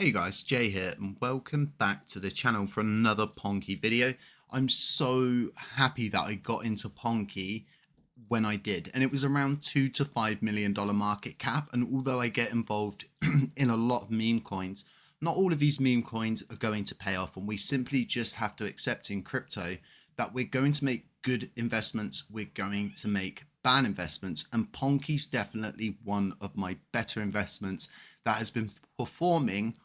Hey guys, Jay here and welcome back to the channel for another Ponke video. I'm so happy that I got into Ponke when I did, and it was around $2 to $5 million market cap. And although I get involved in a lot of meme coins, not all of these meme coins are going to pay off, and we simply just have to accept in crypto that we're going to make good investments, we're going to make bad investments, and Ponke's definitely one of my better investments that has been performing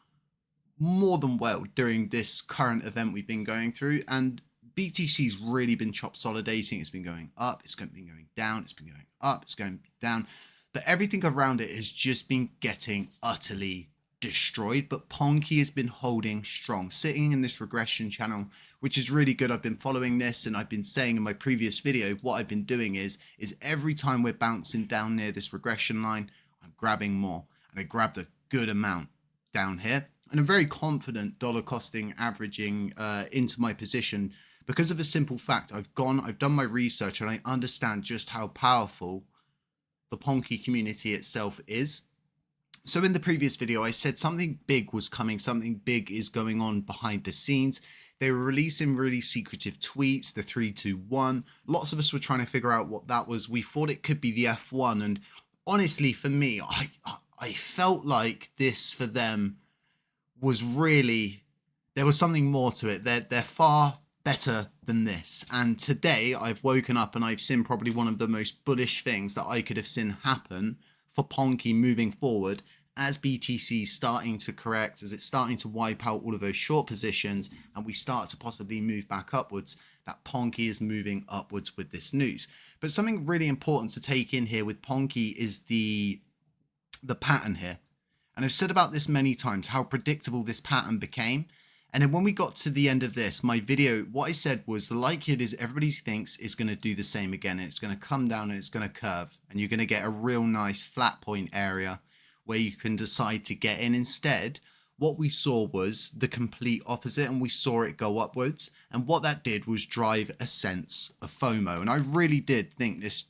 more than well during this current event we've been going through. And BTC's really been chop solidating. It's been going up, it's been going down, it's been going up, it's going down, but everything around it has just been getting utterly destroyed. But Ponke has been holding strong, sitting in this regression channel, which is really good. I've been following this, and I've been saying in my previous video, what I've been doing is every time we're bouncing down near this regression line, I'm grabbing more, and I grabbed a good amount down here. And I'm very confident dollar costing averaging into my position because of a simple fact. I've done my research, and I understand just how powerful the Ponke community itself is. So in the previous video, I said something big was coming, something big is going on behind the scenes. They were releasing really secretive tweets, the 321. Lots of us were trying to figure out what that was. We thought it could be the F1. And honestly, for me, I felt like this for them was really, there was something more to it. They're far better than this. And today I've woken up and I've seen probably one of the most bullish things that I could have seen happen for Ponke moving forward, as BTC starting to correct, as it's starting to wipe out all of those short positions and we start to possibly move back upwards, that Ponke is moving upwards with this news. But something really important to take in here with Ponke is the pattern here. And I've said about this many times, how predictable this pattern became. And then when we got to the end of this, my video, what I said was the likelihood is everybody thinks it's going to do the same again. And it's going to come down and it's going to curve. And you're going to get a real nice flat point area where you can decide to get in. Instead, what we saw was the complete opposite, and we saw it go upwards. And what that did was drive a sense of FOMO. And I really did think this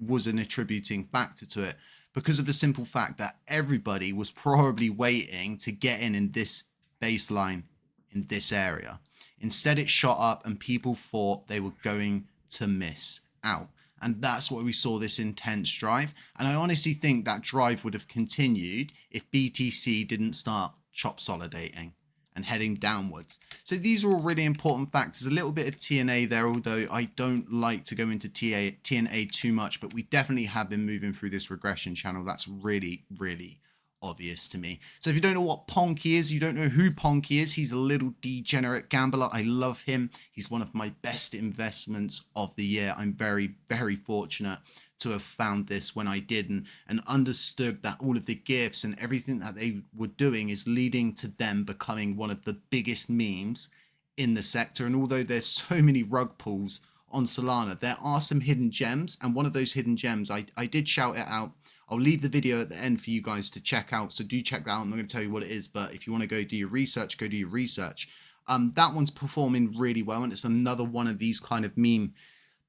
was an attributing factor to it, because of the simple fact that everybody was probably waiting to get in this baseline in this area. Instead, it shot up and people thought they were going to miss out. And that's why we saw this intense drive. And I honestly think that drive would have continued if BTC didn't start chop solidating and heading downwards. So these are all really important factors. A little bit of TNA there, although I don't like to go into TNA too much, but we definitely have been moving through this regression channel. That's really, really obvious to me. So if you don't know what Ponke is, you don't know who Ponke is, he's a little degenerate gambler. I love him. He's one of my best investments of the year. I'm very, very fortunate to have found this when I did, and understood that all of the gifts and everything that they were doing is leading to them becoming one of the biggest memes in the sector. And although there's so many rug pulls on Solana, there are some hidden gems, and one of those hidden gems, I did shout it out. I'll leave the video at the end for you guys to check out, so do check that out. I'm not going to tell you what it is, but if you want to go do your research, go do your research. That one's performing really well, and it's another one of these kind of meme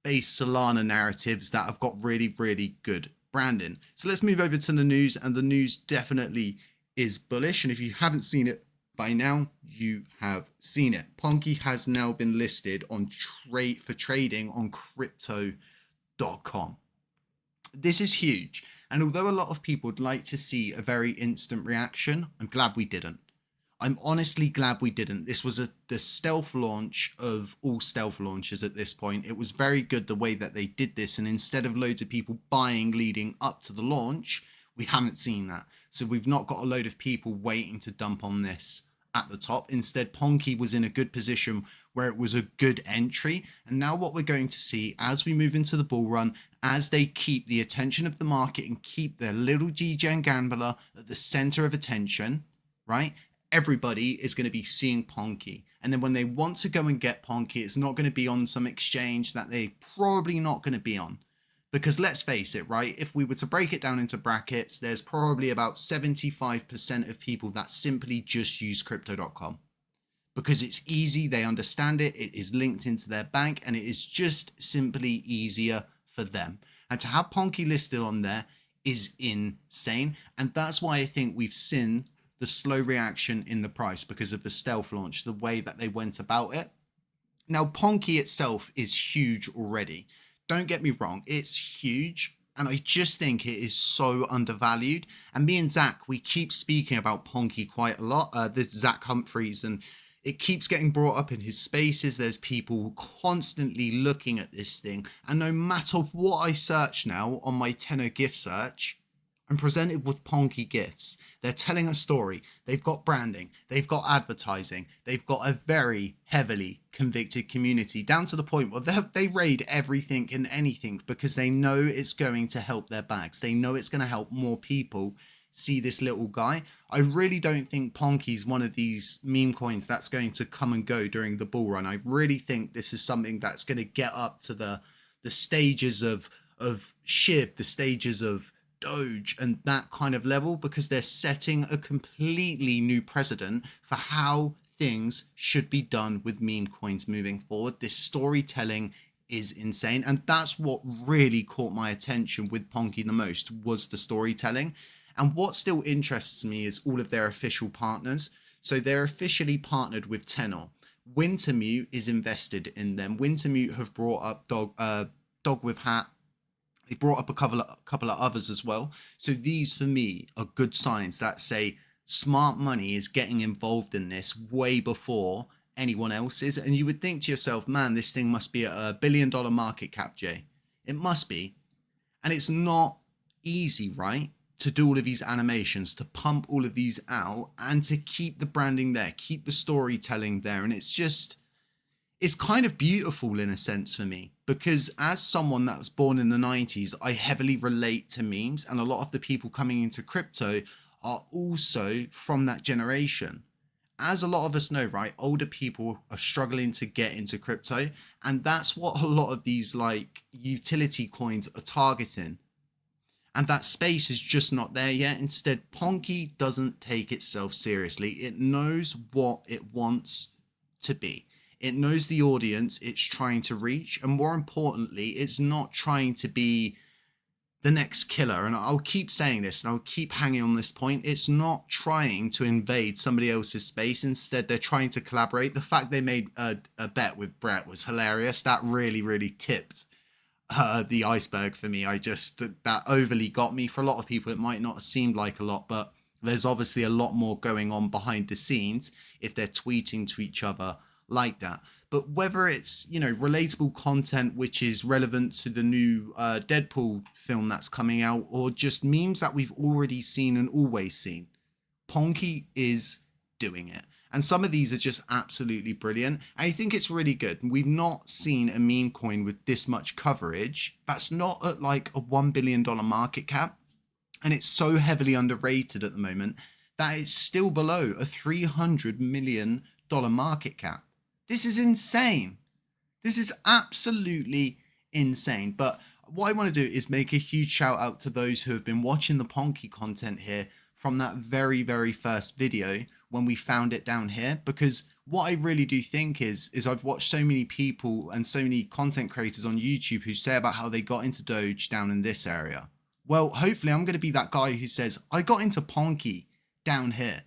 based Solana narratives that have got really, really good branding. So let's move over to the news, and the news definitely is bullish. And if you haven't seen it by now, you have seen it. Ponke has now been listed on for trading on crypto.com. This is huge. And although a lot of people would like to see a very instant reaction, I'm glad we didn't. I'm honestly glad we didn't. This was the stealth launch of all stealth launches at this point. It was very good the way that they did this. And instead of loads of people buying leading up to the launch, we haven't seen that. So we've not got a load of people waiting to dump on this at the top. Instead, Ponke was in a good position where it was a good entry. And now what we're going to see as we move into the bull run, as they keep the attention of the market and keep their little degen gambler at the center of attention, right? Everybody is going to be seeing Ponke. And then when they want to go and get Ponke, it's not going to be on some exchange that they're probably not going to be on. Because let's face it, right? If we were to break it down into brackets, there's probably about 75% of people that simply just use crypto.com. Because it's easy, they understand it, it is linked into their bank, and it is just simply easier for them. And to have Ponke listed on there is insane. And that's why I think we've seen the slow reaction in the price because of the stealth launch, the way that they went about it. Now, Ponke itself is huge already. Don't get me wrong, it's huge. And I just think it is so undervalued. And me and Zach, we keep speaking about Ponke quite a lot. This Zach Humphreys, and it keeps getting brought up in his spaces. There's people constantly looking at this thing. And no matter what I search now on my tenor gift search, I'm presented with Ponke gifts. They're telling a story. They've got branding. They've got advertising. They've got a very heavily convicted community, down to the point where they raid everything and anything because they know it's going to help their bags. They know it's going to help more people see this little guy. I really don't think Ponke's one of these meme coins that's going to come and go during the bull run. I really think this is something that's going to get up to the stages of SHIB, the stages of Doge and that kind of level, because they're setting a completely new precedent for how things should be done with meme coins moving forward. This storytelling is insane, and that's what really caught my attention with Ponke the most, was the storytelling. And what still interests me is all of their official partners. So they're officially partnered with Tenor. Wintermute is invested in them. Wintermute have brought up Dog with Hat. They brought up a couple of others as well. So these, for me, are good signs that say smart money is getting involved in this way before anyone else is. And you would think to yourself, man, this thing must be at $1 billion market cap, Jay. It must be. And it's not easy, right, to do all of these animations, to pump all of these out, and to keep the branding there, keep the storytelling there. And it's kind of beautiful in a sense for me, because as someone that was born in the 90s, I heavily relate to memes, and a lot of the people coming into crypto are also from that generation. As a lot of us know, right, older people are struggling to get into crypto, and that's what a lot of these like utility coins are targeting. And that space is just not there yet. Instead, Ponke doesn't take itself seriously. It knows what it wants to be. It knows the audience it's trying to reach, and more importantly, it's not trying to be the next killer. And I'll keep saying this, and I'll keep hanging on this point. It's not trying to invade somebody else's space. Instead, they're trying to collaborate. The fact they made a bet with Brett was hilarious. That really, really tipped the iceberg for me. That overly got me. For a lot of people, it might not have seemed like a lot, but there's obviously a lot more going on behind the scenes if they're tweeting to each other like that. But whether it's, relatable content which is relevant to the new Deadpool film that's coming out, or just memes that we've already seen and always seen, Ponke is doing it. And some of these are just absolutely brilliant. And I think it's really good. We've not seen a meme coin with this much coverage that's not at like a $1 billion market cap. And it's so heavily underrated at the moment that it's still below a $300 million market cap. This is insane. This is absolutely insane. But what I want to do is make a huge shout out to those who have been watching the Ponke content here from that very, very first video when we found it down here. Because what I really do think is I've watched so many people and so many content creators on YouTube who say about how they got into Doge down in this area. Well, hopefully I'm going to be that guy who says, I got into Ponke down here.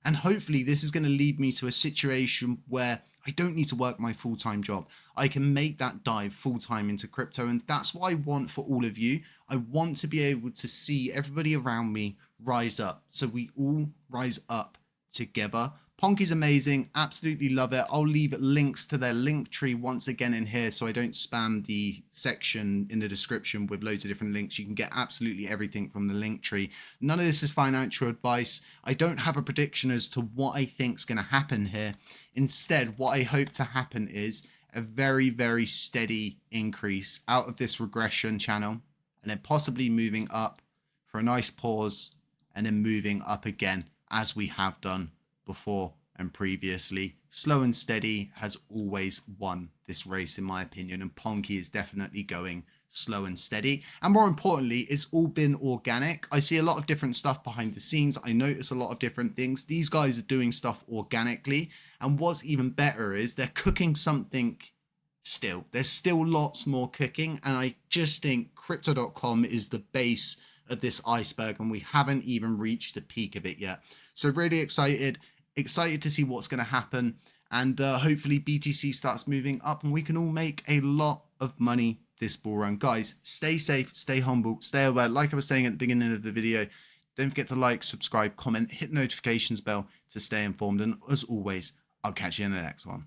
And hopefully this is going to lead me to a situation where I don't need to work my full-time job. I can make that dive full-time into crypto. And that's what I want for all of you. I want to be able to see everybody around me rise up. So we all rise up together. Ponke's amazing. Absolutely love it. I'll leave links to their link tree once again in here so I don't spam the section in the description with loads of different links. You can get absolutely everything from the link tree. None of this is financial advice. I don't have a prediction as to what I think is going to happen here. Instead, what I hope to happen is a very, very steady increase out of this regression channel, and then possibly moving up for a nice pause, and then moving up again as we have done before and previously. Slow and steady has always won this race, in my opinion, and Ponke is definitely going slow and steady. And more importantly, it's all been organic. I see a lot of different stuff behind the scenes. I notice a lot of different things. These guys are doing stuff organically, and what's even better is they're cooking something still. There's still lots more cooking, and I just think crypto.com is the base of this iceberg, and we haven't even reached the peak of it yet. So really excited to see what's going to happen, and hopefully BTC starts moving up and we can all make a lot of money this bull run. Guys, stay safe, stay humble, stay aware. Like I was saying at the beginning of the video, don't forget to like, subscribe, comment, hit the notifications bell to stay informed, and as always, I'll catch you in the next one.